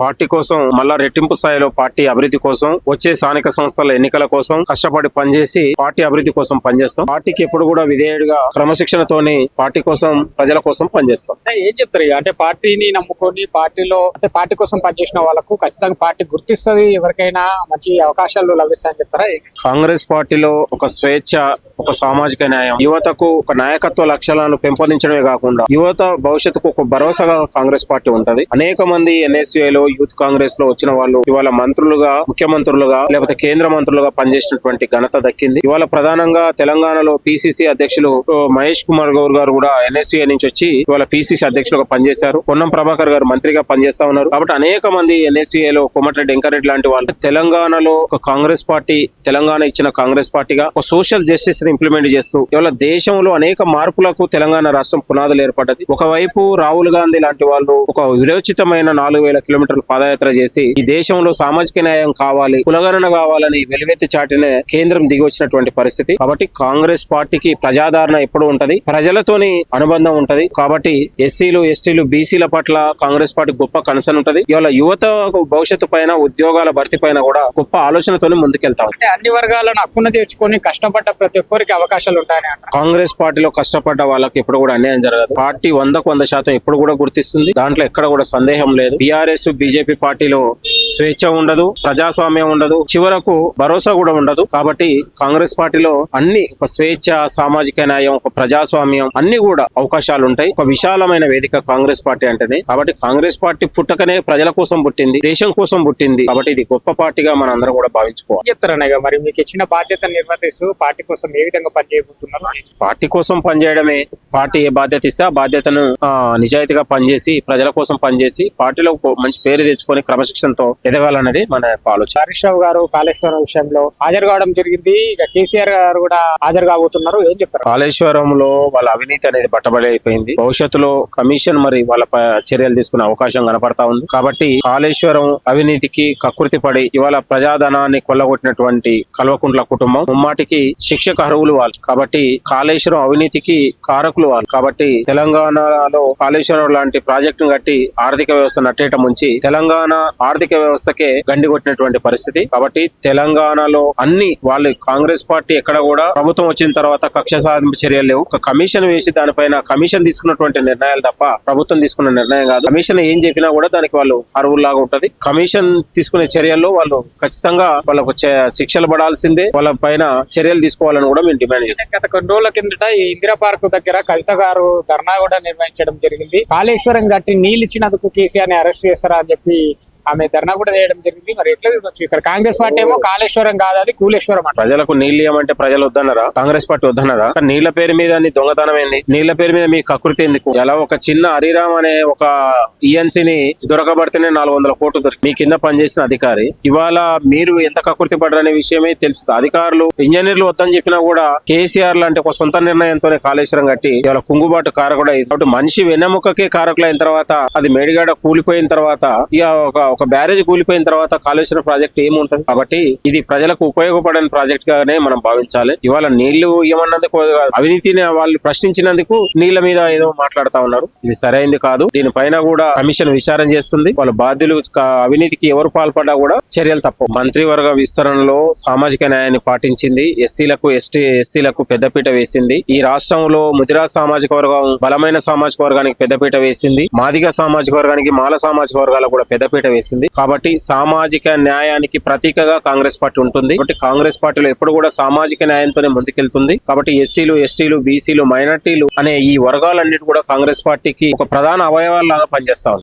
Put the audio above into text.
Party కోసం మళ్ళా రెట్టింపు స్థాయిలో పార్టీ అభివృద్ధి కోసం వచ్చే స్థానిక సంస్థల ఎన్నికల కోసం కష్టపడి పనిచేసి పార్టీ అభివృద్ధి కోసం పనిచేస్తాం. పార్టీకి ఎప్పుడు కూడా విధేయుడిగా క్రమశిక్షణతోని పార్టీ కోసం ప్రజల కోసం పనిచేస్తాం. ఏం చెప్తారు ఇక? అంటే పార్టీని నమ్ముకొని పార్టీలో అంటే పార్టీ కోసం పనిచేసిన వాళ్ళకు ఖచ్చితంగా పార్టీ గుర్తిస్తుంది, ఎవరికైనా మంచి అవకాశాలు లభిస్తాయని చెప్తారా? కాంగ్రెస్ పార్టీలో ఒక స్వేచ్ఛ, ఒక సామాజిక న్యాయం, యువతకు ఒక నాయకత్వ లక్ష్యాలను పెంపొందించడమే కాకుండా యువత భవిష్యత్తుకు ఒక భరోసాగా కాంగ్రెస్ పార్టీ ఉంటది. అనేక మంది ఎన్ఎస్యుఐలో యూత్ కాంగ్రెస్ లో వచ్చిన వాళ్ళు ఇవాళ మంత్రులుగా, ముఖ్యమంత్రులుగా లేకపోతే కేంద్ర మంత్రులుగా పనిచేసినటువంటి ఘనత దక్కింది. ఇవాళ ప్రధానంగా తెలంగాణలో పిసిసి అధ్యక్షులు మహేష్ కుమార్ గౌర్ గారు కూడా ఎన్ఎస్యుఐ నుంచి వచ్చి ఇవాళ పిసిసి అధ్యక్షులుగా పనిచేశారు. పొన్నం ప్రభాకర్ గారు మంత్రిగా పనిచేస్తా ఉన్నారు. కాబట్టి అనేక మంది ఎన్ఎస్యుఐలో కోమటిరెడ్డి వెంకరెడ్డి లాంటి వాళ్ళు తెలంగాణలో ఒక కాంగ్రెస్ పార్టీ, తెలంగాణ ఇచ్చిన కాంగ్రెస్ పార్టీగా ఒక సోషల్ జస్టిస్ ఇంప్లిమెంట్ చేస్తూ ఇవాళ దేశంలో అనేక మార్పులకు తెలంగాణ రాష్ట్రం పునాదులు ఏర్పడ్డది. ఒకవైపు రాహుల్ గాంధీ లాంటి వాళ్ళు ఒక విరోచితమైన 4000 కిలోమీటర్ల పాదయాత్ర చేసి ఈ దేశంలో సామాజిక న్యాయం కావాలి, కులగణన కావాలని వెలువెత్తి చాటిన కేంద్రం దిగి వచ్చినటువంటి పరిస్థితి. కాబట్టి కాంగ్రెస్ పార్టీకి ప్రజాదరణ ఎప్పుడు ఉంటది, ప్రజలతోని అనుబంధం ఉంటది. కాబట్టి ఎస్సీలు, ఎస్టీలు, బీసీల పట్ల కాంగ్రెస్ పార్టీ గొప్ప కన్సర్న్ ఉంటది. ఇవాళ యువత భవిష్యత్తు పైన, ఉద్యోగాల భర్తీ పైన కూడా గొప్ప ఆలోచనతోని ముందుకెళ్తాం. అంటే అన్ని వర్గాలను హక్కున తెచ్చుకొని కష్టపడ్డ ప్రతి ఒక్కరికి అవకాశాలు ఉంటాయని అంటారు. కాంగ్రెస్ పార్టీలో కష్టపడ్డ వాళ్ళకి ఎప్పుడు కూడా అన్యాయం జరగదు. పార్టీ 100% ఎప్పుడు కూడా గుర్తిస్తుంది. దాంట్లో ఎక్కడ కూడా సందేహం లేదు. బీఆర్ఎస్, బీజేపీ పార్టీలో స్వేచ్ఛ ఉండదు, ప్రజాస్వామ్యం ఉండదు, చివరకు భరోసా కూడా ఉండదు. కాబట్టి కాంగ్రెస్ పార్టీలో అన్ని ఒక స్వేచ్ఛ, సామాజిక న్యాయం, ఒక ప్రజాస్వామ్యం అన్ని కూడా అవకాశాలు ఉంటాయి. ఒక విశాలమైన వేదిక కాంగ్రెస్ పార్టీ అంటేనే. కాబట్టి కాంగ్రెస్ పార్టీ పుట్టకనే ప్రజల కోసం పుట్టింది, దేశం కోసం పుట్టింది. కాబట్టి ఇది గొప్ప పార్టీగా మన అందరం కూడా భావించుకోవాలి. చెప్తారన్నయ్య, మరి మీకు ఇచ్చిన బాధ్యతను నిర్వర్తిస్తూ పార్టీ కోసం ఏ విధంగా పనిచేయబోతున్నారు? పార్టీ కోసం పనిచేయడమే. పార్టీ ఏ బాధ్యత ఇస్తే ఆ బాధ్యతను నిజాయితీగా పనిచేసి, ప్రజల కోసం పనిచేసి, పార్టీలో మంచి పేరు తెచ్చుకొని క్రమశిక్షణతో ఎదగాలన్నది మన ఆలోచన. హరీష్ రావు గారు కాళేశ్వరం విషయంలో హాజరు కావడం జరిగింది. ఇక కేసీఆర్ గారు కూడా హాజరు కాబోతున్నారు. ఏం చెప్తారు? కాళేశ్వరంలో వాళ్ళ అవినీతి అనేది బట్టబడి అయిపోయింది. భవిష్యత్తులో కమిషన్ మరి వాళ్ళ చర్యలు తీసుకునే అవకాశం కనపడతా ఉంది. కాబట్టి కాళేశ్వరం అవినీతికి కకృతి పడి ఇవాళ ప్రజాధనాన్ని కొల్లగొట్టినటువంటి కల్వకుంట్ల కుటుంబం ముమ్మాటికి శిక్షకు అర్హులు వాళ్ళు. కాబట్టి కాళేశ్వరం అవినీతికి కారకులు వాళ్ళు. కాబట్టి తెలంగాణలో కాళేశ్వరం లాంటి ప్రాజెక్టును కట్టి ఆర్థిక వ్యవస్థ నట్టేట ముంచి తెలంగాణ ఆర్థిక వ్యవస్థకే గండి కొట్టినటువంటి పరిస్థితి. కాబట్టి తెలంగాణలో అన్ని వాళ్ళు కాంగ్రెస్ పార్టీ ఎక్కడ కూడా ప్రభుత్వం వచ్చిన తర్వాత కక్ష సాధింపు చర్యలు లేవు. ఒక కమిషన్ వేసి దానిపైన కమిషన్ తీసుకున్నటువంటి నిర్ణయాలు తప్ప ప్రభుత్వం తీసుకున్న నిర్ణయం కాదు. కమిషన్ ఏం చెప్పినా కూడా దానికి వాళ్ళు అర్హుల్లాగా ఉంటది. కమిషన్ తీసుకునే చర్యల్లో వాళ్ళు ఖచ్చితంగా వాళ్ళకు శిక్షలు పడాల్సిందే. వాళ్ళ పైన చర్యలు తీసుకోవాలని కూడా మేము డిమాండ్ చేస్తాం. గత కొన్ని రోజుల కిందట ఈ ఇందిరా పార్క్ దగ్గర కవిత గారు ధర్నా కూడా నిర్వహించడం జరిగింది. కాళేశ్వరం గట్టి నీళ్ళు ఇచ్చినందుకు కేసీఆర్ ని అరెస్ట్ చేస్తారా అని చెప్పి ఆమె ధర్నా కూడా చేయడం జరిగింది. మరి ఎట్లా చూడొచ్చు? ఇక్కడ కాంగ్రెస్ పార్టీ ఏమో కాళేశ్వరం కాదు, అది కూలేశ్వరం అంట. ప్రజలకు నీళ్ళు ఇవ్వమంటే ప్రజలు వద్దన్నారా? కాంగ్రెస్ పార్టీ వద్దన్నారా? నీళ్ల పేరు మీద దొంగతనం ఏంది? నీళ్ల పేరు మీద మీ కకృతి ఎందుకు? ఎలా ఒక చిన్న హరిరామ్ అనే ఒక ఈఎన్సీని దొరకబడితేనే 400 కోట్లు దొరికి మీ కింద పనిచేసిన అధికారి ఇవాళ మీరు ఎంత కకృతి పడ్డారనే విషయమే తెలుసు. అధికారులు, ఇంజనీర్లు వద్దని చెప్పినా కూడా కేసీఆర్ లాంటి ఒక సొంత నిర్ణయంతోనే కాళేశ్వరం కట్టి ఇవాళ కుంగుబాటు కారకుడు. కాబట్టి మనిషి వెన్నెముకకే కారకులైన తర్వాత, అది మేడిగాడ కూలిపోయిన తర్వాత, ఇక ఒక బ్యారేజ్ కూలిపోయిన తర్వాత కాళేశ్వరం ప్రాజెక్ట్ ఏముంటది? కాబట్టి ఇది ప్రజలకు ఉపయోగపడని ప్రాజెక్ట్ గానే మనం భావించాలి. ఇవాళ నీళ్లు ఇవ్వనందుకు, అవినీతిని వాళ్ళు ప్రశ్నించినందుకు నీళ్ల మీద ఏదో మాట్లాడుతా ఉన్నారు. ఇది సరైనది కాదు. దీనిపైన కూడా కమిషన్ విచారణ చేస్తుంది. వాళ్ళ బాధ్యులు అవినీతికి ఎవరు పాల్పడ్డా కూడా చర్యలు తప్పవు. మంత్రివర్గ విస్తరణలో సామాజిక న్యాయాన్ని పాటించింది. ఎస్సీలకు, ఎస్టీలకు పెద్దపీట వేసింది. ఈ రాష్ట్రంలో ముదిరాజ్ సామాజిక వర్గం బలమైన సామాజిక వర్గానికి పెద్దపీట వేసింది. మాదిగ సామాజిక వర్గానికి, మాల సామాజిక వర్గాలకు కూడా పెద్దపీట వేసింది. కాబట్టి సామాజిక న్యాయానికి ప్రతీకగా కాంగ్రెస్ పార్టీ ఉంటుంది. కాబట్టి కాంగ్రెస్ పార్టీలో ఎప్పుడు కూడా సామాజిక న్యాయంతోనే ముందుకెళ్తుంది. కాబట్టి ఎస్సీలు, ఎస్టీలు, బీసీలు, మైనార్టీలు అనే ఈ వర్గాలన్నిటి కూడా కాంగ్రెస్ పార్టీకి ఒక ప్రధాన అవయవాల్లాగా పనిచేస్తా ఉంది.